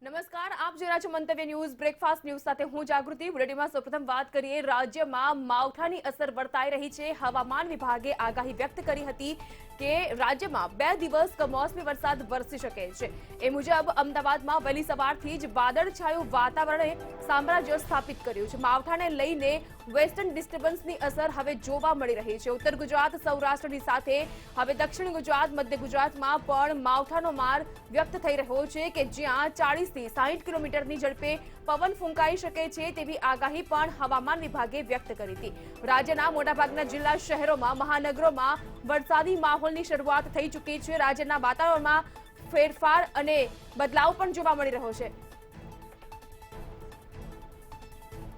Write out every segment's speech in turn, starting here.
નમસ્કાર, આપ જોઈ રહ્યા છો મંતવ્ય ન્યૂઝ બ્રેકફાસ્ટ ન્યૂઝ સાથે હું જાગૃતિ। બુલેટિનમાં સૌપ્રથમ વાત કરીએ, રાજ્યમાં માવઠાની અસર વર્તાઈ રહી છે। હવામાન વિભાગે આગાહી વ્યક્ત કરી હતી કે રાજ્યમાં 2 દિવસ કમોસમી વરસાદ વરસી શકે છે। એ મુજબ અમદાવાદમાં વહેલી સવારથી જ વાદળછાયું વાતાવરણે સામ્રાજ્ય સ્થાપિત કર્યું છે। માવઠાને લઈને વેસ્ટર્ન ડિસ્ટર્બન્સની અસર હવે જોવા મળી રહી છે। ઉત્તર ગુજરાત, સૌરાષ્ટ્રની સાથે હવે દક્ષિણ ગુજરાત, મધ્ય ગુજરાતમાં પણ માવઠાનો માર વ્યક્ત થઈ રહ્યો છે કે જ્યાં 40 થી 60 કિલોમીટરની ઝડપે પવન ફૂંકાઈ શકે છે તેવી આગાહી પણ હવામાન વિભાગે વ્યક્ત કરી હતી। રાજ્યના મોટાભાગના જિલ્લા શહેરોમાં, મહાનગરોમાં વરસાદી માહોલની શરૂઆત થઈ ચૂકી છે। રાજ્યના વાતાવરણમાં ફેરફાર અને બદલાવ પણ જોવા મળી રહ્યો છે।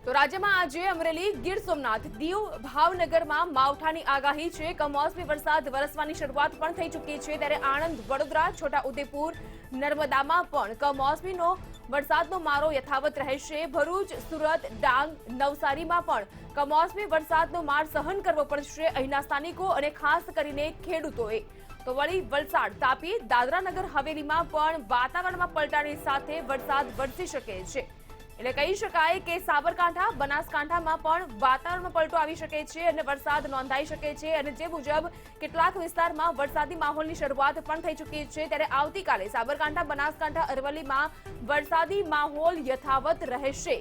તો રાજ્યમાં આજે અમરેલી, ગીર સોમનાથ, દીવ, ભાવનગરમાં માવઠાની આગાહી છે। કમોસમી વરસાદ વરસવાની શરૂઆત પણ થઈ ચૂકી છે ત્યારે આણંદ, વડોદરા, છોટાઉદેપુર, નર્મદામાં પણ કમોસમીનો વરસાદનો મારો યથાવત રહેશે। ભરૂચ, સુરત, ડાંગ, નવસારીમાં પણ કમોસમી વરસાદનો માર સહન કરવો પડશે અહીંના સ્થાનિકો અને ખાસ કરીને ખેડૂતોએ। તો વળી વલસાડ, તાપી, દાદરા નગર હવેલીમાં પણ વાતાવરણમાં પલટાની સાથે વરસાદ વરસી શકે છે। એટલે કહી શકાય કે સાબરકાંઠા, બનાસકાંઠામાં પણ વાતાવરણમાં પલટો આવી શકે છે અને વરસાદ નોંધાઈ શકે છે અને જે મુજબ કેટલાક વિસ્તારમાં વરસાદી માહોલની શરૂઆત પણ થઈ ચૂકી છે ત્યારે આવતીકાલે સાબરકાંઠા, બનાસકાંઠા, અરવલ્લીમાં વરસાદી માહોલ યથાવત રહેશે।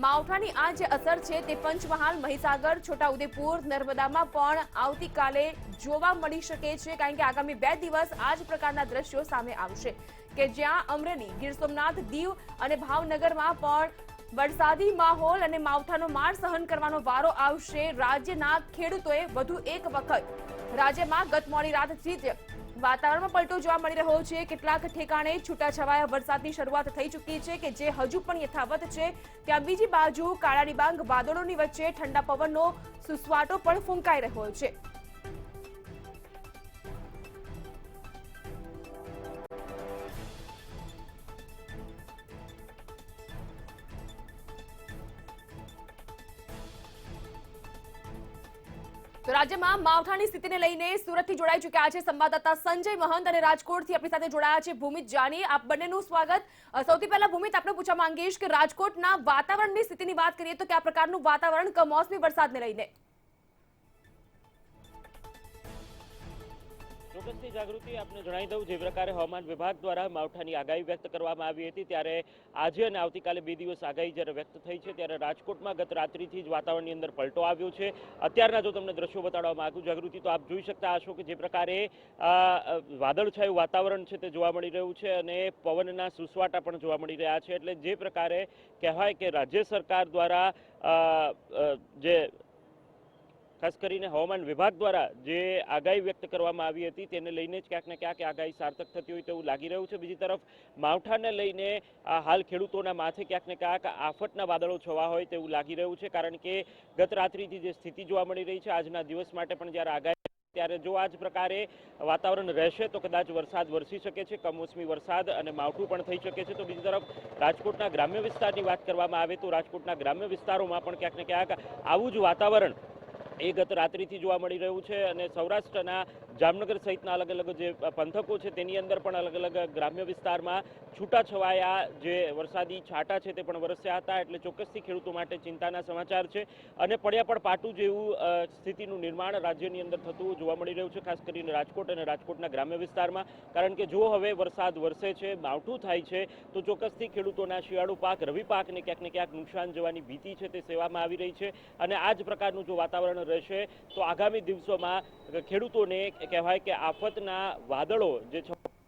માવઠાની આ જે અસર છે તે પંચમહાલ, મહીસાગર, છોટાઉદેપુર, નર્મદામાં પણ આવતીકાલે જોવા મળી શકે છે કારણ કે આગામી 2 દિવસ આ જ પ્રકારના દ્રશ્યો સામે આવશે કે જ્યાં અમરેલી, ગીર સોમનાથ, દીવ અને ભાવનગરમાં પણ વરસાદી માહોલ અને માવઠાનો માર સહન કરવાનો વારો આવશે। રાજ્યના ખેડૂતોએ વધુ એક વખત રાજ્યમાં ગત મોડી રાતથી જ વાતાવરણમાં પલટો જોવા મળી રહ્યો છે। કેટલાક ઠેકાણે છૂટાછવાયા વરસાદની શરૂઆત થઈ ચૂકી છે કે જે હજુ પણ યથાવત છે। ત્યાં બીજી બાજુ કાળા ડિબાંગ વાદળોની વચ્ચે ઠંડા પવનનો સુસવાટો પણ ફૂંકાઈ રહ્યો છે। તો રાજ્યમાં માવઠાની સ્થિતિને લઈને સુરતથી જોડાઈ ચૂક્યા છે સંવાદદાતા સંજય મહંત અને રાજકોટથી આપણી સાથે જોડાયા છે ભૂમિત જાની। આપ બંનેનું સ્વાગત। સૌથી પહેલા ભૂમિત, આપને પૂછવા માંગીશ કે રાજકોટના વાતાવરણની સ્થિતિની વાત કરીએ તો કયા પ્રકારનું વાતાવરણ કમોસમી વરસાદને લઈને? ચોક્કસથી જાગૃતિ, આપને જણાવી દઉં જે પ્રકારે હવામાન વિભાગ દ્વારા માવઠાની આગાહી વ્યક્ત કરવામાં આવી હતી ત્યારે આજે અને આવતીકાલે 2 દિવસ આગાહી જ્યારે વ્યક્ત થઈ છે ત્યારે રાજકોટમાં ગત રાત્રિથી જ વાતાવરણની અંદર પલટો આવ્યો છે। અત્યારના જો તમને દ્રશ્યો બતાડવા માંગુ જાગૃતિ, તો આપ જોઈ શકતા હશો કે જે પ્રકારે વાદળછાયું વાતાવરણ છે તે જોવા મળી રહ્યું છે અને પવનના સુસવાટા પણ જોવા મળી રહ્યા છે। એટલે જે પ્રકારે કહેવાય કે રાજ્ય સરકાર દ્વારા જે ખાસ કરીને હવામાન વિભાગ દ્વારા જે આગાહી વ્યક્ત કરવામાં આવી હતી તેને લઈને જ ક્યાંક ને ક્યાંક આગાહી સાર્થક થતી હોય તેવું લાગી રહ્યું છે। બીજી તરફ માવઠાને લઈને હાલ ખેડૂતોના માથે ક્યાંક ને ક્યાંક આફતના વાદળો છવા હોય તેવું લાગી રહ્યું છે કારણ કે ગત રાત્રિથી જે સ્થિતિ જોવા મળી રહી છે આજના દિવસ માટે પણ જ્યારે આગાહી ત્યારે જો આ જ પ્રકારે વાતાવરણ રહેશે તો કદાચ વરસાદ વરસી શકે છે, કમોસમી વરસાદ અને માવઠું પણ થઈ શકે છે। તો બીજી તરફ રાજકોટના ગ્રામ્ય વિસ્તારની વાત કરવામાં આવે તો રાજકોટના ગ્રામ્ય વિસ્તારોમાં પણ ક્યાંક ને ક્યાંક આવું જ વાતાવરણ એ ગત રાત્રિથી જોવા મળી રહ્યું છે અને સૌરાષ્ટ્રના જામનગર સહિતના અલગ અલગ જે પંથકો છે તેની અંદર પણ અલગ અલગ ગ્રામ્ય વિસ્તારમાં છૂટાછવાયા જે વરસાદી છાંટા છે તે પણ વરસ્યા હતા। એટલે ચોક્કસથી ખેડૂતો માટે ચિંતાના સમાચાર છે અને પડ્યા પણ પાટું જેવું સ્થિતિનું નિર્માણ રાજ્યની અંદર થતું જોવા મળી રહ્યું છે, ખાસ કરીને રાજકોટ અને રાજકોટના ગ્રામ્ય વિસ્તારમાં। કારણ કે જો હવે વરસાદ વરસે છે, માવઠું થાય છે તો ચોક્કસથી ખેડૂતોના શિયાળુ પાક, રવિ પાકને ક્યાંક ને ક્યાંક નુકસાન જવાની ભીતિ છે તે સેવામાં આવી રહી છે અને આ જ પ્રકારનું જો વાતાવરણ રહેશે તો આગામી દિવસોમાં ખેડૂતોને કહેવાય કે આફતના વાદળો જે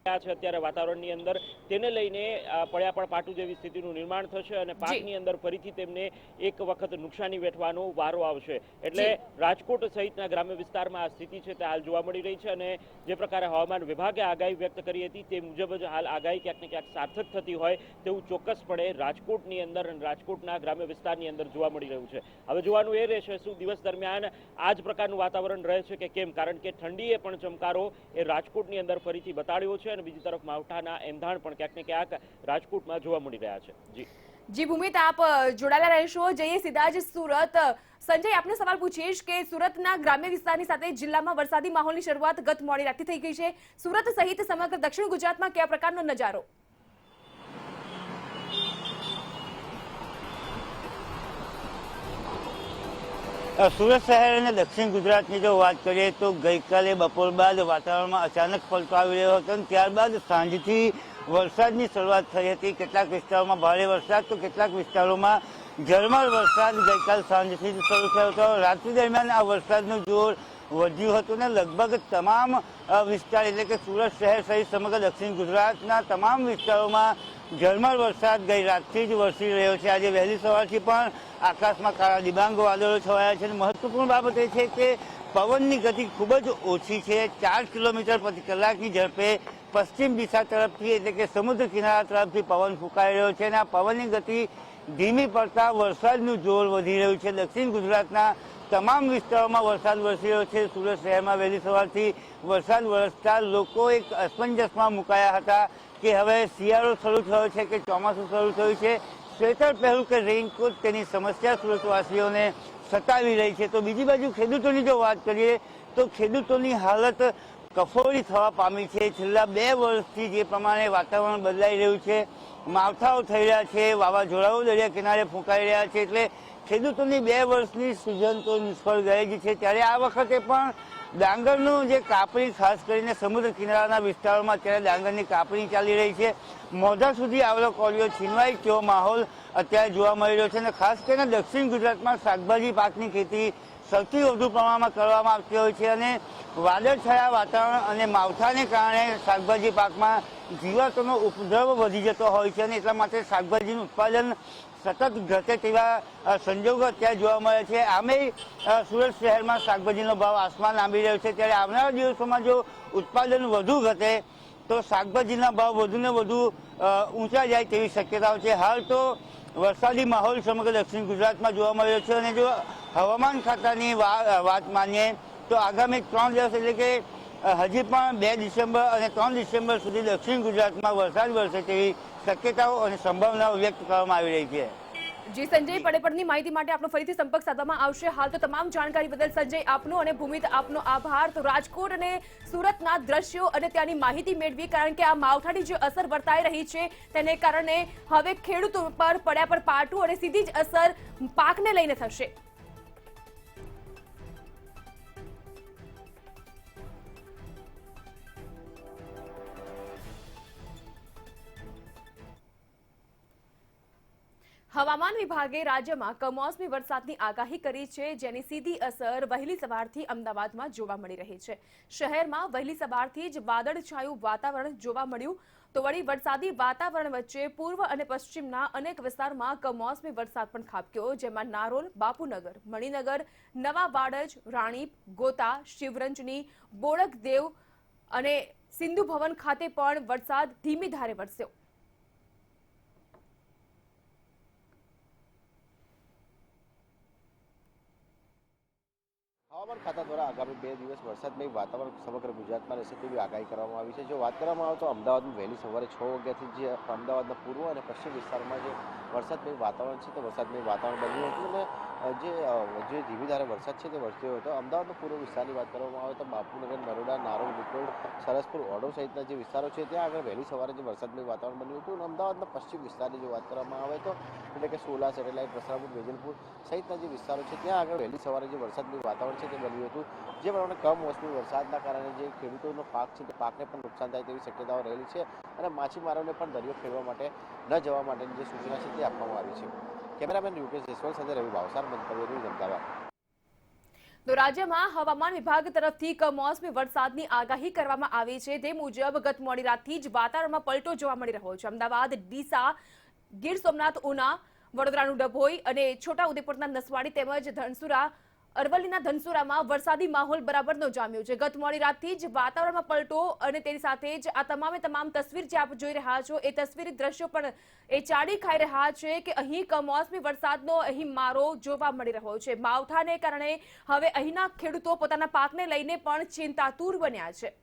છે અત્યારે વાતાવરણની અંદર તેને લઈને પડ્યા પણ પાટું જેવી સ્થિતિનું નિર્માણ થશે અને પાકની અંદર ફરીથી તેમને એક વખત નુકસાની વેઠવાનો વારો આવશે। એટલે રાજકોટ સહિતના ગ્રામ્ય વિસ્તારમાં આ સ્થિતિ છે તે હાલ જોવા મળી રહી છે અને જે પ્રકારે હવામાન વિભાગે આગાહી વ્યક્ત કરી હતી તે મુજબ જ હાલ આગાહી ક્યાંક ને ક્યાંક સાર્થક થતી હોય તેવું ચોક્કસપણે રાજકોટની અંદર અને રાજકોટના ગ્રામ્ય વિસ્તારની અંદર જોવા મળી રહ્યું છે। હવે જોવાનું એ રહેશે શું દિવસ દરમિયાન આ જ પ્રકારનું વાતાવરણ રહે છે કે કેમ, કારણ કે ઠંડીએ પણ ચમકારો એ રાજકોટની અંદર ફરીથી બતાડ્યો છે અને બીજી તરફ માવઠાના એંધાણ પણ ક્યાંક ને ક્યાંક રાજકોટમાં જોવા મળી રહ્યા છે। જી ભૂમિત, આપ જોડાયેલા રહેશો। જઈએ સીધા જ સુરત। સંજય, આપને સવાલ પૂછીશ કે સુરતના ગ્રામ્ય વિસ્તારની સાથે જિલ્લામાં વરસાદી માહોલની શરૂઆત ગત મોડી રાતથી થઈ ગઈ છે। સુરત સહિત સમગ્ર દક્ષિણ ગુજરાતમાં કયા પ્રકારનો નજારો? સુરત શહેર અને દક્ષિણ ગુજરાતની જો વાત કરીએ તો ગઈકાલે બપોર બાદ વાતાવરણમાં અચાનક પલટો આવી રહ્યો હતો અને ત્યારબાદ સાંજથી વરસાદની શરૂઆત થઈ હતી. કેટલાક વિસ્તારોમાં ભારે વરસાદ તો કેટલાક વિસ્તારોમાં ઝરમર વરસાદ ગઈકાલ સાંજથી જ શરૂ થયો હતો. રાત્રિ દરમિયાન આ વરસાદનું જોર વધ્યું હતું ને લગભગ તમામ વિસ્તાર એટલે કે સુરત શહેર સહિત સમગ્ર દક્ષિણ ગુજરાતના તમામ વિસ્તારોમાં ઝરમર વરસાદ ગઈ રાતથી જ વરસી રહ્યો છે. આજે વહેલી સવારથી પણ આકાશમાં કાળા ડિબાંગ વાદળો છવાયા છે. મહત્વપૂર્ણ બાબત એ છે કે પવનની ગતિ ખૂબ જ ઓછી છે. 4 કિલોમીટર પ્રતિ કલાકની ઝડપે પશ્ચિમ દિશા તરફથી એટલે કે સમુદ્ર કિનારા તરફથી પવન ફૂંકાઈ રહ્યો છે અને આ પવનની ગતિ ધીમી પડતા વરસાદનું જોર વધી રહ્યું છે. દક્ષિણ ગુજરાતના તમામ વિસ્તારોમાં વરસાદ વરસી રહ્યો છે. સુરત શહેરમાં વહેલી સવારથી વરસાદ વરસતા લોકો એક અસમંજસમાં મુકાયા હતા કે હવે શિયાળો શરૂ થયો છે કે ચોમાસું શરૂ થયું છે. સ્વેટર પહેરવું કે રેઇનકોટ તેની સમસ્યા સુરતવાસીઓને સતાવી રહી છે. તો બીજી બાજુ ખેડૂતોની જો વાત કરીએ તો ખેડૂતોની હાલત કફોડી થવા પામી છે. છેલ્લા 2 વર્ષથી જે પ્રમાણે વાતાવરણ બદલાઈ રહ્યું છે, માવઠાઓ થઈ રહ્યા છે, વાવાઝોડાઓ દરિયા કિનારે ફૂંકાઈ રહ્યા છે, એટલે ખેડૂતોની 2 વર્ષની સિઝન તો નિષ્ફળ ગઈ જ છે. ત્યારે આ વખતે પણ ડાંગરનું જે કાપણી ખાસ કરીને સમુદ્ર કિનારાના વિસ્તારોમાં અત્યારે ડાંગરની કાપણી ચાલી રહી છે. મોઢા સુધી આવેલો કોળિયો છીનવાય તેવો માહોલ અત્યારે જોવા મળી રહ્યો છે અને ખાસ કરીને દક્ષિણ ગુજરાતમાં શાકભાજી પાકની ખેતી સૌથી વધુ પ્રમાણમાં કરવામાં આવતી હોય છે અને વાદળછાયા વાતાવરણ અને માવઠાને કારણે શાકભાજી પાકમાં જીવાતોનો ઉપદ્રવ વધી જતો હોય છે અને એટલા માટે શાકભાજીનું ઉત્પાદન સતત ઘટે તેવા સંજોગો અત્યારે જોવા મળે છે. આમે સુરત શહેરમાં શાકભાજીનો ભાવ આસમાન આંબી રહ્યો છે. ત્યારે આવનારા દિવસોમાં જો ઉત્પાદન વધુ ઘટે તો શાકભાજીના ભાવ વધુને વધુ ઊંચા જાય તેવી શક્યતાઓ છે. હાલ તો વરસાદી માહોલ સમગ્ર દક્ષિણ ગુજરાતમાં જોવા મળ્યો છે અને જો હવામાન ખાતાની વાત માનીએ તો આગામી 3 દિવસ એટલે કે હજી પણ 2 ડિસેમ્બર અને 3 ડિસેમ્બર સુધી દક્ષિણ ગુજરાતમાં વરસાદ વરસે તેવી શક્યતાઓ અને સંભાવનાઓ વ્યક્ત કરવામાં આવી રહી છે. જી સંજય, પડેપડની માહિતી માટે આપનો ફરીથી સંપર્ક સાધવામાં આવશે. હાલ તો તમામ જાણકારી બદલ સંજય આપનો અને ભૂમિત આપનો આભાર. તો રાજકોટ અને સુરતના દ્રશ્યો અને ત્યાંની માહિતી મેળવી, કારણ કે આ માવઠાની જે અસર વર્તાઈ રહી છે તેને કારણે હવે ખેડૂતો પર પડ્યા પર પાટું અને સીધી જ અસર પાકને લઈને થશે. હવામાન વિભાગે રાજ્યમાં કમોસમી વરસાદની આગાહી કરી છે, જેની સીધી અસર વહેલી સવારથી અમદાવાદમાં જોવા મળી રહી છે. શહેરમાં વહેલી સવારથી જ વાદળછાયું વાતાવરણ જોવા મળ્યું તો વળી વરસાદી વાતાવરણ વચ્ચે પૂર્વ અને પશ્ચિમના અનેક વિસ્તારમાં કમોસમી વરસાદ પણ ખાબક્યો, જેમાં નારોલ, બાપુનગર, મણિનગર, નવા વાડજ, રાણીપ, ગોતા, શિવરંજની, બોડકદેવ અને સિંધુ ભવન ખાતે પણ વરસાદ ધીમી ધારે વરસ્યો. હવામાન ખાતા દ્વારા આગામી 2 દિવસ વરસાદમય વાતાવરણ સમગ્ર ગુજરાતમાં રહેશે તેવી આગાહી કરવામાં આવી છે. જો વાત કરવામાં આવે તો અમદાવાદમાં વહેલી સવારે 6 વાગ્યાથી જે અમદાવાદના પૂર્વ અને પશ્ચિમ વિસ્તારમાં જે વરસાદમય વાતાવરણ છે તે વરસાદમય વાતાવરણ બન્યું હતું અને જે ધીમી ધારે વરસાદ છે તે વરસ્યો હતો. અમદાવાદના પૂર્વ વિસ્તારની વાત કરવામાં આવે તો બાપુનગર, નરોડા, નારોલ, વિક્રોળ, સરસપુર, ઓઢવ સહિતના જે વિસ્તારો છે ત્યાં આગળ વહેલી સવારે જે વરસાદમય વાતાવરણ બન્યું હતું અને અમદાવાદના પશ્ચિમ વિસ્તારની જો વાત કરવામાં આવે તો એટલે કે સોલા, સેટેલાઇટ, વસ્ત્રાપુર, વેજલપુર સહિતના જે વિસ્તારો છે ત્યાં આગળ વહેલી સવારે જે વરસાદમય વાતાવરણ છે તે બન્યું હતું. જે પ્રમાણે કમોસમી વરસાદના કારણે જે ખેડૂતોનો પાક છે તે પાકને પણ નુકસાન થાય તેવી શક્યતાઓ રહેલી છે અને માછીમારોને પણ દરિયો ખેડવા માટે ન જવા માટેની જે સૂચના છે તે આપવામાં આવી છે. કેમેરામેન યુકેશ જયસ્વાલ સાથે રવિ ભાવસાર, મંતવ્ય ન્યૂઝ, અમદાવાદ. તો રાજ્યમાં હવામાન વિભાગ તરફથી કમોસમી વરસાદની આગાહી કરવામાં આવી છે. તે મુજબ ગત મોડી રાતથી જ વાતાવરણમાં પલટો જોવા મળી રહ્યો છે. અમદાવાદ, ડીસા, ગીર સોમનાથ, ઉના, વડોદરાનું ડભોઈ અને છોટાઉદેપુરના નસવાડી તેમજ ધનસુરા, અરવલ્લીના ધનસુરામાં વરસાદી માહોલ બરાબરનો જામ્યો છે. ગત મોડી રાતથી જ વાતાવરણમાં પલટો અને તેની સાથે જ આ તમામ તસવીર જે આપ જોઈ રહ્યા છો એ તસવીરી દ્રશ્યો પણ એ ચાડી ખાઈ રહ્યા છે કે અહીં કમોસમી વરસાદનો અહીં મારો જોવા મળી રહ્યો છે. માવઠાને કારણે હવે અહીંના ખેડૂતો પોતાના પાકને લઈને પણ ચિંતાતુર બન્યા છે.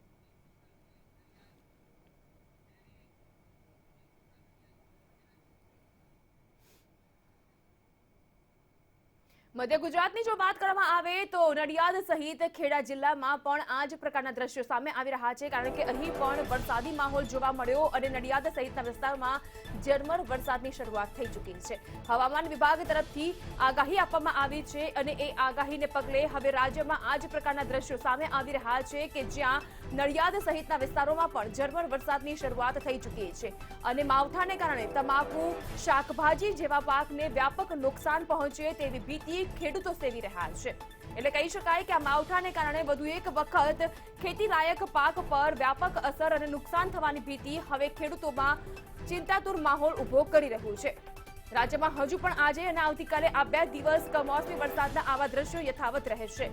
મધ્ય ગુજરાતની જો વાત કરવામાં આવે તો નડિયાદ સહિત ખેડા જિલ્લામાં પણ આ જ પ્રકારના દ્રશ્યો સામે આવી રહ્યા છે, કારણ કે અહીં પણ વરસાદી માહોલ જોવા મળ્યો અને નડિયાદ સહિતના વિસ્તારમાં ઝરમર વરસાદની શરૂઆત થઈ ચૂકી છે. હવામાન વિભાગ તરફથી આગાહી આપવામાં આવી છે અને એ આગાહીને પગલે હવે રાજ્યમાં આ જ પ્રકારના દ્રશ્યો સામે આવી રહ્યા છે કે જ્યાં નડિયાદ સહિતના વિસ્તારોમાં પણ ઝરમર વરસાદની શરૂઆત થઈ ચૂકી છે અને માવઠાને કારણે તમાકુ, શાકભાજી જેવા પાકને વ્યાપક નુકસાન પહોંચે તેવી ભીતિ ખેડૂતો સેવી રહ્યા છે. એટલે કહી શકાય કે આ માવઠાને કારણે વધુ એક વખત ખેતીલાયક પાક પર વ્યાપક અસર અને નુકસાન થવાની ભીતિ હવે ખેડૂતોમાં ચિંતાતુર માહોલ ઉભો કરી રહ્યું છે. રાજ્યમાં હજુ પણ આજે અને આવતીકાલે આ 2 દિવસ કમોસમી વરસાદના આવા દ્રશ્યો યથાવત રહેશે.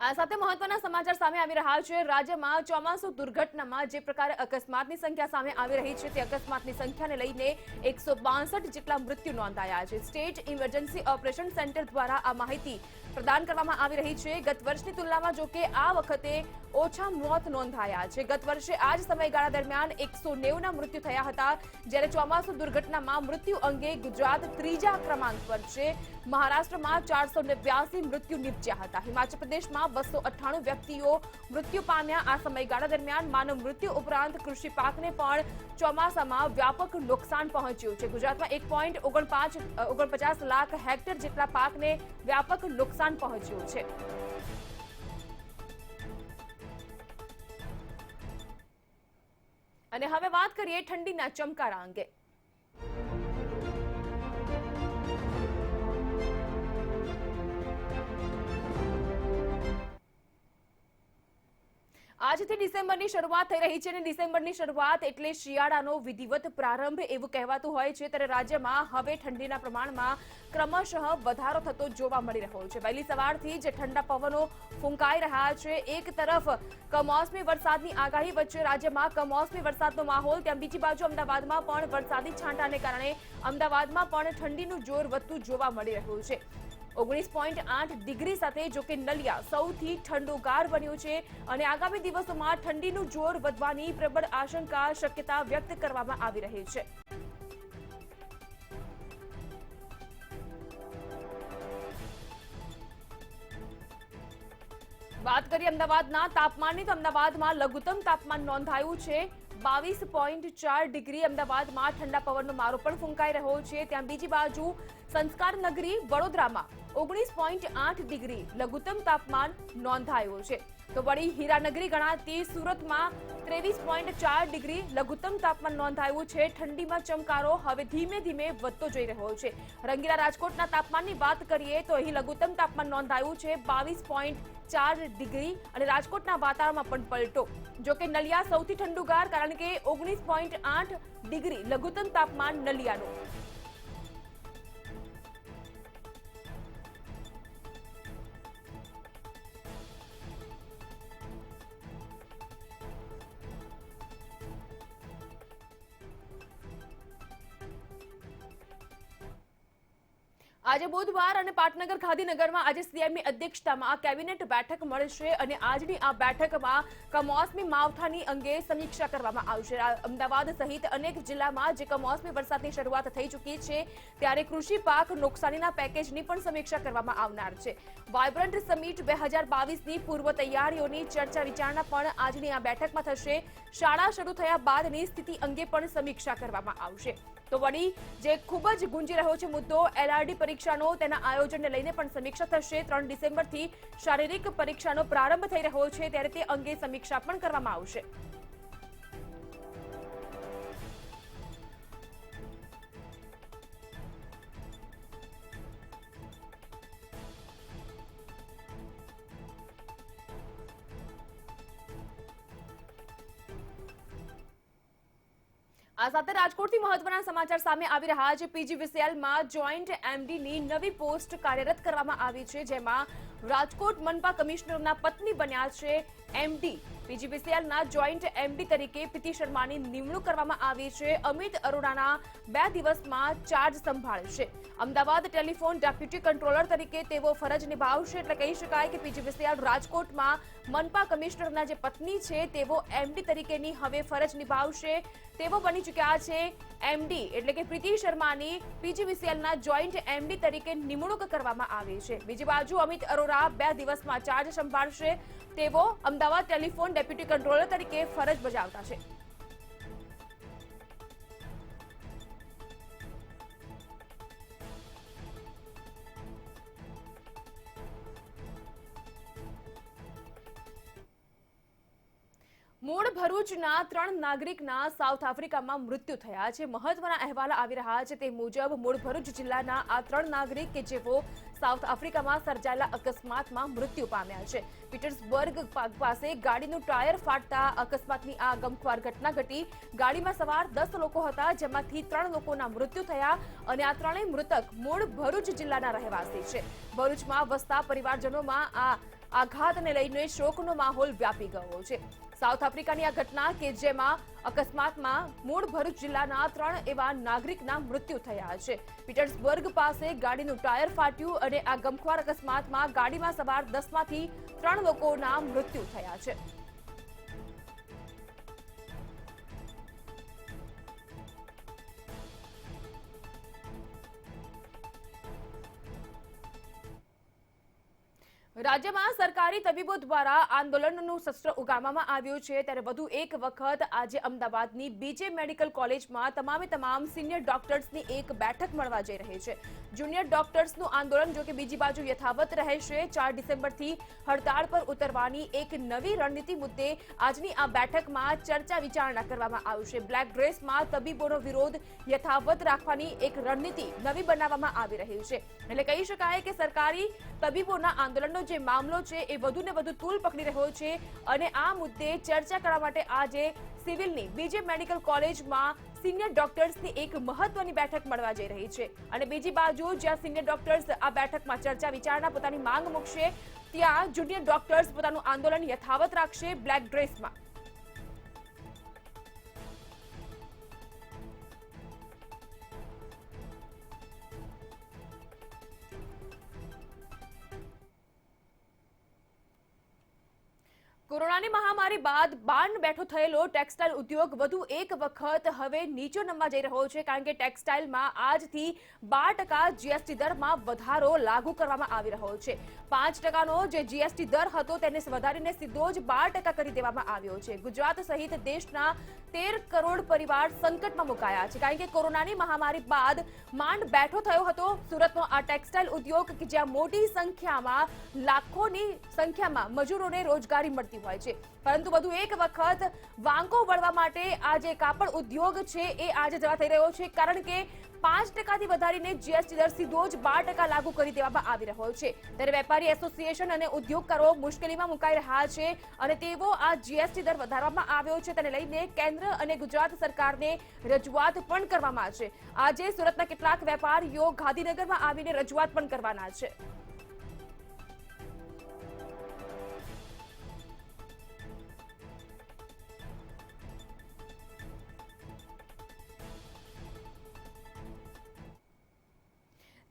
આ સાથે મહત્વના સમાચાર સામે આવી રહ્યા છે. રાજ્યમાં ચોમાસુ દુર્ઘટનામાં જે પ્રકારે અકસ્માતની સંખ્યા સામે આવી રહી છે તે અકસ્માતની સંખ્યાને લઈને 162 જેટલા મૃત્યુ નોંધાયા છે. સ્ટેટ ઇમરજન્સી ઓપરેશન સેન્ટર દ્વારા આ માહિતી પ્રદાન કરવામાં આવી રહી છે. ગત વર્ષની તુલનામાં જો કે આ વખતે ઓછા મોત નોંધાયા છે. ગત વર્ષે આ જ સમયગાળા દરમિયાન 190ના મૃત્યુ થયા હતા, જ્યારે ચોમાસુ દુર્ઘટનામાં મૃત્યુ અંગે ગુજરાત 3જા ક્રમાંક પર છે. મહારાષ્ટ્રમાં 489 મૃત્યુ નિપજ્યા હતા. હિમાચલ પ્રદેશમાં 298 વ્યક્તિઓ મૃત્યુ પામ્યા. આ સમયગાળા દરમિયાન માનવ મૃત્યુ ઉપરાંત કૃષિ પાકને પણ ચોમાસામાં વ્યાપક નુકસાન પહોંચ્યું છે. ગુજરાતમાં 1.49 લાખ હેક્ટર જેટલા પાકને વ્યાપક નુકસાન પહોંચ્યું છે. અને હવે વાત કરીએ ઠંડીના ચમકારા અંગે. આજથી ડિસેમ્બરની શરૂઆત થઈ રહી છે અને ડિસેમ્બરની શરૂઆત એટલે શિયાળાનો વિધિવત પ્રારંભ એવું કહેવાતું હોય છે, ત્યારે રાજ્યમાં હવે ઠંડીના પ્રમાણમાં ક્રમશઃ વધારો થતો જોવા મળી રહ્યો છે. વહેલી સવારથી જ ઠંડા પવનો ફૂંકાઈ રહ્યા છે. એક તરફ કમોસમી વરસાદની આગાહી વચ્ચે રાજ્યમાં કમોસમી વરસાદનો માહોલ, ત્યાં બીજી બાજુ અમદાવાદમાં પણ વરસાદી છાંટાને કારણે અમદાવાદમાં પણ ઠંડીનું જોર વધતું જોવા મળી રહ્યું છે. 19.8 ડિગ્રી સાથે જો કે નલિયા સૌથી ઠંડુગાર બન્યું છે અને આગામી દિવસોમાં ઠંડીનું જોર વધવાની પ્રબળ આશંકા શક્યતા વ્યક્ત કરવામાં આવી રહી છે. વાત કરીએ અમદાવાદના તાપમાનની, તો અમદાવાદમાં લઘુત્તમ તાપમાન નોંધાયું છે 22.4 ડિગ્રી. અમદાવાદમાં ઠંડા પવનનો મારો પણ ફૂંકાઈ રહ્યો છે. ત્યાં બીજી બાજુ સંસ્કાર નગરી વડોદરામાં 19.8 ડિગ્રી લઘુત્તમ તાપમાન નોંધાયું છે. તો વળી હીરાનગરી ગણાતી સુરતમાં 23.4 ડિગ્રી લઘુત્તમ તાપમાન નોંધાયું છે. ઠંડીમાં ચમકારો હવે ધીમે ધીમે વધતો જઈ રહ્યો છે. રંગીલા રાજકોટના તાપમાનની વાત કરીએ તો અહીં લઘુત્તમ તાપમાન નોંધાયું છે 22.4 ડિગ્રી અને રાજકોટના વાતાવરણમાં પણ પલટો. જો કે નલિયા સૌથી ઠંડુગાર, કારણ કે 19.8 ડિગ્રી લઘુત્તમ તાપમાન નલિયાનું. આજે બુધવાર અને પાટનગર ગાંધીનગરમાં આજે સીએમની અધ્યક્ષતામાં કેબિનેટ બેઠક મળશે અને આજની આ બેઠકમાં કમોસમી માવઠાની અંગે સમીક્ષા કરવામાં આવશે. અમદાવાદ સહિત અનેક જિલ્લામાં જે કમોસમી વરસાદની શરૂઆત થઈ ચૂકી છે, ત્યારે કૃષિ પાક નુકસાનીના પેકેજની પણ સમીક્ષા કરવામાં આવનાર છે. વાયબ્રન્ટ સમિટ 2022ની પૂર્વ તૈયારીઓની ચર્ચા વિચારણા પણ આજની આ બેઠકમાં થશે. શાળા શરૂ થયા બાદની સ્થિતિ અંગે પણ સમીક્ષા કરવામાં આવશે. તો વળી જે ખૂબ જ ગુંજી રહ્યો છે મુદ્દો એલઆરડી પરીક્ષાનો, તેના આયોજનને લઈને પણ સમીક્ષા થશે. 3 ડિસેમ્બરથી શારીરિક પરીક્ષાનો પ્રારંભ થઈ રહ્યો છે, ત્યારે તે અંગે સમીક્ષા પણ કરવામાં આવશે. આ સાથે રાજકોટથી મહત્વના સમાચાર સામે આવી રહ્યા છે. પીજીવીસીએલમાં જોઈન્ટ એમડીની નવી પોસ્ટ કાર્યરત કરવામાં આવી છે, જેમાં રાજકોટ મનપા કમિશનરના પત્ની બન્યા છે એમડી પીજીવીસીએલના જોઈન્ટ એમડી તરીકે પ્રીતિ શર્માની નિમણૂક કરવામાં આવી છે. અમિત અરોરાના 2 દિવસમાં ચાર્જ સંભાળશે. અમદાવાદ ટેલિફોન ડેપ્યુટી કંટ્રોલર તરીકે તેઓ ફરજ નિભાવશે. એટલે કહી શકાય કે પીજીવીસીએલ રાજકોટમાં મનપા કમિશનરના જે પત્ની છે તેઓ એમડી તરીકેની હવે ફરજ નિભાવશે. તેઓ બની ચૂક્યા છે એમડી, એટલે કે પ્રીતિ શર્માની પીજીવીસીએલના જોઈન્ટ એમડી તરીકે નિમણૂક કરવામાં આવી છે. બીજી બાજુ અમિત અરોરા 2 દિવસમાં ચાર્જ સંભાળશે. તેઓ અમદાવાદ ટેલિફોન ડેપ્યુટી કંટ્રોલર તરીકે ફરજ બજાવતા છે. મૂળ ભરૂચના 3 નાગરિકના સાઉથ આફ્રિકામાં મૃત્યુ થયા છે. મહત્વના અહેવાલ આવી રહ્યા છે તે મુજબ મૂળ ભરૂચ જિલ્લાના આ 3 નાગરિક કે જેઓ સાઉથ આફ્રિકામાં સર્જાયેલા અકસ્માતમાં મૃત્યુ પામ્યા છે. પીટર્સબર્ગ પાસે ગાડીનું ટાયર ફાટતા અકસ્માતની આ ગમખ્વાર ઘટના ઘટી. ગાડીમાં સવાર 10 લોકો હતા, જેમાંથી 3 લોકોના મૃત્યુ થયા અને આ 3 મૃતક મૂળ ભરૂચ જિલ્લાના રહેવાસી છે. ભરૂચમાં વસતા પરિવારજનોમાં આ આઘાતને લઈને શોકનો માહોલ વ્યાપી ગયો છે. સાઉથ આફ્રિકાની આ ઘટના કે જેમાં અકસ્માતમાં મૂળ ભરૂચ જિલ્લાના 3 એવા નાગરિકના મૃત્યુ થયા છે. પીટર્સબર્ગ પાસે ગાડીનું ટાયર ફાટ્યું અને આ ગમખ્વાર અકસ્માતમાં ગાડીમાં સવાર 10માંથી 3 લોકોના મૃત્યુ થયા છે. રાજ્યમાં સરકારી તબીબો દ્વારા આંદોલનનું શસ્ત્ર ઉગામવામાં આવ્યું છે. ત્યારે વધુ એક વખત આજે અમદાવાદની બીજે મેડિકલ કોલેજમાં તમામ સિનિયર ડોક્ટર્સની એક બેઠક મળવા જઈ રહી છે. જુનિયર ડોક્ટર્સનું આંદોલન જો કે બીજી બાજુ યથાવત રહેશે. 4 ડિસેમ્બરથી હડતાળ પર ઉતરવાની એક નવી રણનીતિ મુદ્દે આજની આ બેઠકમાં ચર્ચા વિચારણા કરવામાં આવશે. બ્લેક ડ્રેસમાં તબીબોનો વિરોધ યથાવત રાખવાની એક રણનીતિ નવી બનાવવામાં આવી રહી છે. એટલે કહી શકાય કે સરકારી તબીબોના આંદોલનનો જે મામલો છે એ વધુને વધુ તૂલ પકડી રહ્યો છે અને આ મુદ્દે ચર્ચા કરવા માટે આજે સિવિલની બીજે મેડિકલ કોલેજમાં સિનિયર ડોક્ટર્સની એક મહત્વની બેઠક મળવા જઈ રહી છે. અને બીજી બાજુ જ્યાં સિનિયર ડોક્ટર્સ આ બેઠકમાં ચર્ચા વિચારણા પોતાની માંગ મૂકશે, ત્યાં જુનિયર ડોક્ટર્સ પોતાનું આંદોલન યથાવત રાખશે બ્લેક ડ્રેસમાં. કોરોનાની મહામારી બાદ બાન બેઠો થયેલો ટેક્સટાઇલ ઉદ્યોગ વધુ એક વખત હવે નીચો નમવા જઈ રહ્યો છે. કારણ કે ટેક્સટાઇલમાં આજથી 12% જીએસટી દરમાં વધારો લાગુ કરવામાં આવી રહ્યો છે. 5%નો જે જીએસટી દર હતો તેને વધારીને સીધો જ 12% કરી દેવામાં આવ્યો છે. ગુજરાત સહિત દેશના 13 કરોડ પરિવાર સંકટમાં મુકાયા છે. કારણ કે કોરોનાની મહામારી બાદ માંડ બેઠો થયો હતો સુરતનો આ ટેક્સટાઇલ ઉદ્યોગ કે જ્યાં મોટી સંખ્યામાં લાખોની સંખ્યામાં મજૂરોને રોજગારી મળતી હોય છે. પરંતુ વધુ એક વખત વાંકો વળવા માટે આ જે કાપડ ઉદ્યોગ છે એ આજે જવા થઈ રહ્યો છે. કારણ કે 5%થી વધારીને જીએસટી દર સીધો જ 12% લાગુ કરી દેવામાં આવી રહ્યો છે. ત્યારે વેપારી એસોસિએશન અને ઉદ્યોગકારો મુશ્કેલીમાં મુકાઈ રહ્યા છે અને તેવો આ જીએસટી દર વધારવામાં આવ્યો છે તેને લઈને કેન્દ્ર અને ગુજરાત સરકારને રજૂઆત પણ કરવામાં છે. આજે સુરતના કેટલાક વેપારીઓ ગાંધીનગરમાં આવીને રજૂઆત પણ કરવાના છે.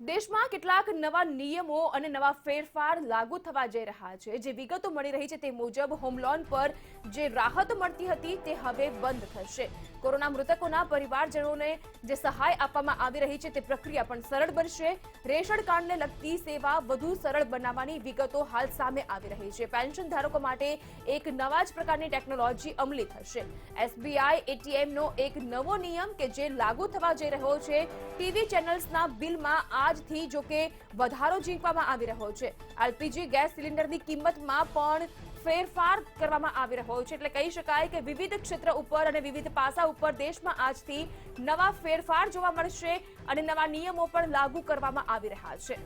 દેશમાં કેટલાક નવા નિયમો અને નવા ફેરફાર લાગુ થવા જઈ રહ્યા છે. જે વિગતો મળી રહી છે તે મુજબ હોમ લોન પર જે રાહત મળતી હતી તે હવે બંધ થશે. કોરોના મૃતકોના પરિવારજનોને જે સહાય આપવામાં આવી રહી છે તે પ્રક્રિયા પણ સરળ બનશે. રેશન કાર્ડને લગતી સેવા વધુ સરળ બનાવવાની વિગતો હાલ સામે આવી રહી છે. પેન્શન ધારકો માટે એક નવા જ પ્રકારની ટેકનોલોજી અમલી થશે. એસબીઆઈ એટીએમનો એક નવો નિયમ કે જે લાગુ થવા જઈ રહ્યો છે. ટીવી ચેનલ્સના બિલમાં આજથી જો કે વધારો ઝીંકવામાં આવી રહ્યો છે. એલપીજી ગેસ સિલિન્ડરની કિંમતમાં પણ ફેરફાર કરવામાં આવી રહ્યો છે. એટલે કહી શકાય કે વિવિધ ક્ષેત્ર ઉપર અને વિવિધ પાસા ઉપર દેશમાં આજથી નવા ફેરફાર જોવા મળશે અને નવા નિયમો પણ લાગુ કરવામાં આવી રહ્યા છે.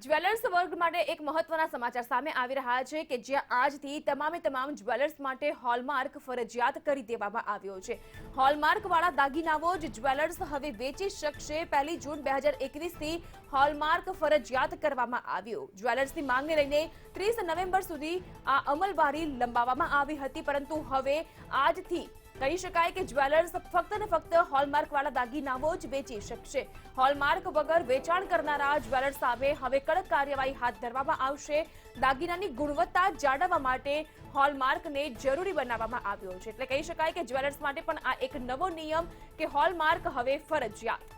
જ્વેલર્સ વર્ગ માટે એક મહત્વના સમાચાર સામે આવી રહ્યા છે કે જ્યાં આજથી તમામે તમામ જ્વેલર્સ માટે હોલમાર્ક ફરજિયાત કરી દેવામાં આવ્યો છે. હોલમાર્ક વાળા દાગીનાઓ જ જ્વેલર્સ હવે વેચી શકશે. 1 જૂન 2021 થી હોલમાર્ક ફરજિયાત કરવામાં આવ્યો. જ્વેલર્સની માંગને લઈને 30 નવેમ્બર સુધી આ અમલવારી લંબાવવામાં આવી હતી, પરંતુ હવે આજથી કહી શકાય કે જ્વેલર્સ ફક્ત ને ફક્ત હોલમાર્ક વાળા દાગીનાઓ જ વેચી શકશે. હોલમાર્ક વગર વેચાણ કરનારા જ્વેલર્સ સામે હવે કડક કાર્યવાહી હાથ ધરવામાં આવશે. દાગીનાની ગુણવત્તા જાળવવા માટે હોલમાર્કને જરૂરી બનાવવામાં આવ્યો છે. એટલે કહી શકાય કે જ્વેલર્સ માટે પણ આ એક નવો નિયમ કે હોલમાર્ક હવે ફરજિયાત.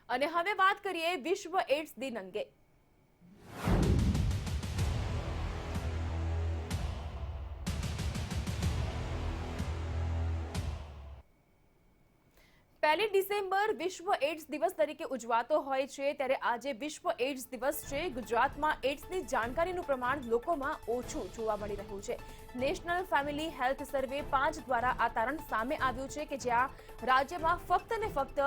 અને હવે વાત કરીએ વિશ્વ એડ્સ દિન અંગે. પહેલી ડિસેમ્બર વિશ્વ એડ્સ દિવસ તરીકે ઉજવાતો હોય છે, ત્યારે આજે વિશ્વ એડ્સ દિવસ છે. ગુજરાતમાં એડ્સની જાણકારીનું પ્રમાણ લોકોમાં ઓછું જોવા મળી રહ્યું છે. નેશનલ ફેમિલી હેલ્થ સર્વે 5 દ્વારા આ તારણ સામે આવ્યું છે કે જ્યાં રાજ્યમાં ફક્ત ને ફક્ત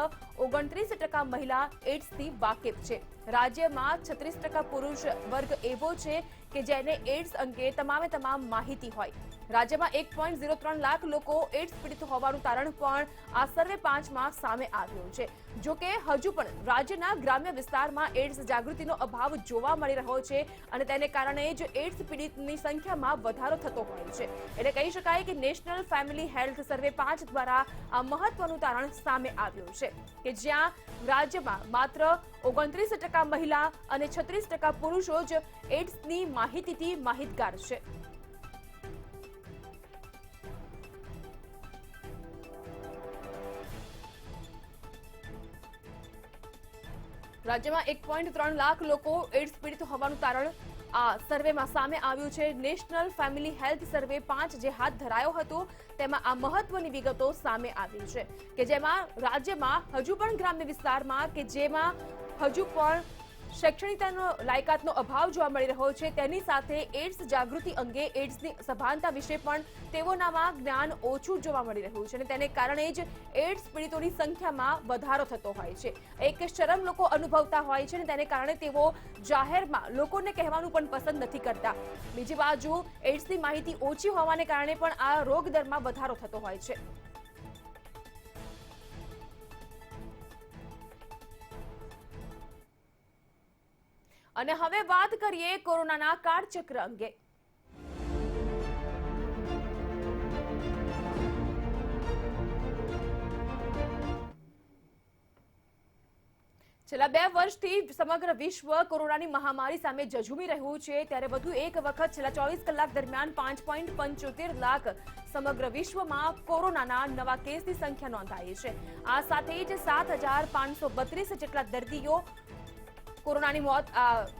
29% મહિલા એડ્સથી વાકેફ છે. રાજ્યમાં 36% પુરુષ વર્ગ એવો છે કે જેને એડ્સ અંગે તમામ માહિતી હોય. રાજ્યમાં 1.03 લાખ લોકો એડ્સ પીડિત હોવાનું તારણ પણ આ સર્વે 5માં સામે આવ્યું છે. જો કે હજુ પણ રાજ્યના ગ્રામ્ય વિસ્તારમાં એડ્સ જાગૃતિનો અભાવ જોવા મળી રહ્યો છે અને તેને કારણે જ એડ્સ પીડિતની સંખ્યામાં વધારો થતો હોય છે. એટલે કહી શકાય કે નેશનલ ફેમિલી હેલ્થ સર્વે 5 દ્વારા આ મહત્વનું તારણ સામે આવ્યું છે કે જ્યાં રાજ્યમાં માત્ર 29% મહિલા અને 36% પુરુષો જ એડ્સની માહિતીથી માહિતગાર છે. રાજ્યમાં 1.3 લાખ લોકો એડ્સ પીડિત હોવાનું તારણ આ સર્વેમાં સામે આવ્યું છે. નેશનલ ફેમિલી હેલ્થ સર્વે 5 જે હાથ ધરાયો હતો તેમાં આ મહત્વની વિગતો સામે આવી છે કે જેમાં રાજ્યમાં હજુ પણ ગ્રામ્ય વિસ્તારમાં કે જેમાં હજુ પણ શૈક્ષણિકતાનો લાયકાતનો અભાવ જોવા મળી રહ્યો છે, તેની સાથે એડ્સ જાગૃતિ અંગે એડ્સની સભાનતા વિશે પણ તેઓનામાં જ્ઞાન ઓછું જોવા મળી રહ્યું છે અને તેને કારણે જ એડ્સ પીડિતોની સંખ્યામાં વધારો થતો હોય છે. એક શરમ લોકો અનુભવતા હોય છે અને તેને કારણે તેઓ જાહેરમાં લોકોને કહેવાનું પણ પસંદ નથી કરતા. બીજી બાજુ એડ્સની માહિતી ઓછી હોવાને કારણે પણ આ રોગ દરમાં વધારો થતો હોય છે. અને હવે વાત કરીએ કોરોનાના કાળચક્ર અંગે. છેલ્લા 2 વર્ષથી સમગ્ર વિશ્વ કોરોનાની મહામારી સામે ઝઝૂમી રહ્યું છે, ત્યારે વધુ એક વખત છેલ્લા 24 કલાક દરમિયાન 5.75 લાખ સમગ્ર વિશ્વમાં કોરોનાના નવા કેસની સંખ્યા નોંધાઈ છે. આ સાથે જ 7,532 જેટલા દર્દીઓ કોરોનાની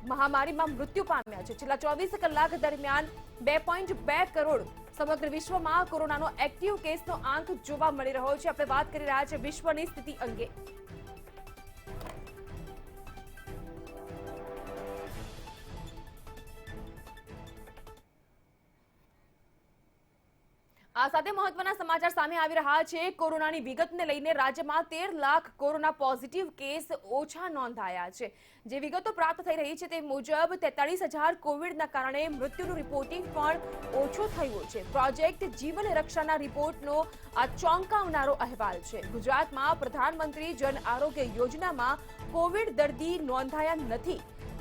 મહામારીમાં મૃત્યુ પામ્યા છે. છેલ્લા 24 કલાક દરમિયાન 2.2 કરોડ સમગ્ર વિશ્વમાં કોરોનાનો એક્ટિવ કેસનો આંક જોવા મળી રહ્યો છે. આપણે વાત કરી રહ્યા છીએ વિશ્વની સ્થિતિ અંગે. આ સાથે મહત્વના સમાચાર સામે આવી રહ્યા છે. કોરોનાની વિગતને લઈને રાજ્યમાં 13 લાખ કોરોના પોઝિટિવ કેસ ઓછા નોંધાયા છે. જે વિગતો પ્રાપ્ત થઈ રહી છે તે મુજબ 43,000 કોવિડના કારણે મૃત્યુનું રિપોર્ટિંગ પણ ઓછું થયું છે. પ્રોજેક્ટ જીવન રક્ષાના રિપોર્ટનો આ ચોંકાવનારો અહેવાલ છે. ગુજરાતમાં પ્રધાનમંત્રી જન આરોગ્ય યોજનામાં કોવિડ દર્દી નોંધાયા નથી.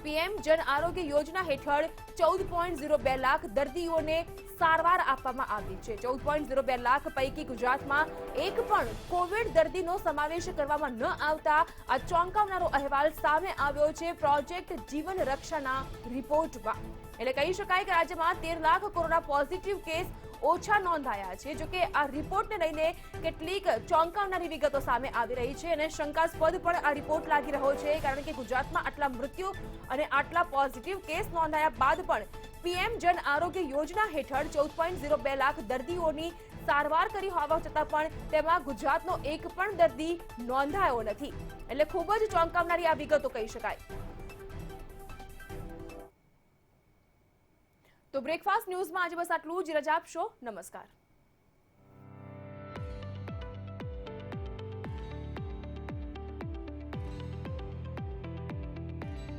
પીએમ જન આરોગ્ય યોજના હેઠળ 14.02 લાખ દર્દીઓને સારવાર આપવામાં આવી છે. 14.02 લાખ પૈકી ગુજરાતમાં એક પણ કોવિડ દર્દીનો સમાવેશ કરવામાં ન આવતા આ ચોંકાવનારો અહેવાલ સામે આવ્યો છે પ્રોજેક્ટ જીવન રક્ષાના રિપોર્ટમાં. એટલે કહી શકાય કે રાજ્યમાં 13 લાખ કોરોના પોઝિટિવ કેસ ઓછા નોંધાયા છે. જો કે આ રિપોર્ટને લઈને કેટલીક ચોંકાવનારી વિગતો સામે આવી રહી છે અને શંકાસ્પદ પણ આ રિપોર્ટ લાગી રહ્યો છે, કારણ કે ગુજરાતમાં આટલા મૃત્યુ અને આટલા પોઝિટિવ કેસ નોંધાયા બાદ પણ પીએમ જન આરોગ્ય યોજના હેઠળ 14.02 લાખ દર્દીઓની સારવાર કરી હોવા છતાં પણ તેમાં ગુજરાતનો એક પણ દર્દી નોંધાયો નથી. એટલે ખૂબ જ ચોંકાવનારી આ વિગતો કહી શકાય. તો બ્રેકફાસ્ટ ન્યૂઝમાં આજે બસ આટલું જ. રજા આપશો. નમસ્કાર.